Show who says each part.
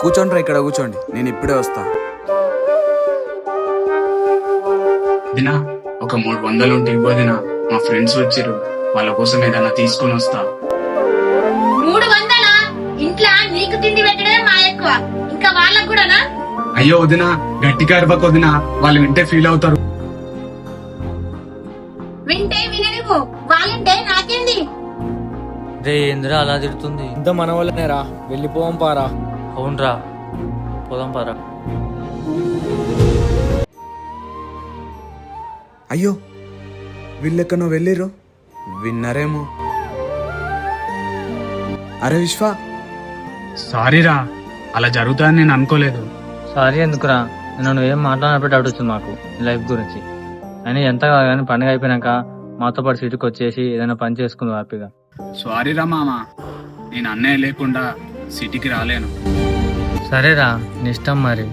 Speaker 1: కూర్చోండి రా, ఇక్కడ కూర్చోండి, నేను ఇప్పుడే వస్తా.
Speaker 2: దినా ఒక 300 ఉంటే ఇవ్వదినా, మా ఫ్రెండ్స్ వచ్చిర్రు, వాళ్ళ కోసం ఏదైనా తీసుకొని వస్తా.
Speaker 3: 300? ఇంట్లో నీకు తిండి పెట్టడమే మా ఎక్కువ, ఇంకా వాళ్ళకు కూడానా?
Speaker 2: అయ్యో వదినా, గట్టిగా అరవకు వదినా, వాళ్ళు వింటే ఫీల్ అవుతారు.
Speaker 3: వింటే విననివ్వు, వాళ్ళంటే నాకేంది?
Speaker 4: రే ఏందిరా అలా తిడుతుంది?
Speaker 5: ఇంత మన వల్లనేరా, వెళ్ళిపోవం పారా.
Speaker 4: అవునరా, పోదాం పారా.
Speaker 1: అయ్యో వీళ్ళెక్కనో వెళ్ళిర్రు, విన్నారేమో. అరే విశ్వ,
Speaker 2: సారీరా, అలా జరుగుతుందని నేను అనుకోలేదు.
Speaker 4: సారీ ఎందుకురా, నేను నువ్వేం మాట్లాడినప్పుడు డౌట్ వచ్చింది మాకు నీ లైఫ్ గురించి. అయినా ఎంత కానీ పండుగ అయిపోయినాక మాతో పాటు సిటీకి వచ్చేసి ఏదైనా పని చేసుకుందాం హ్యాపీగా.
Speaker 2: సారీరా మామ, నేను అన్నయ్య లేకుండా సిటీకి రాలేను.
Speaker 4: సరేరా, నీ ఇష్టం మరి.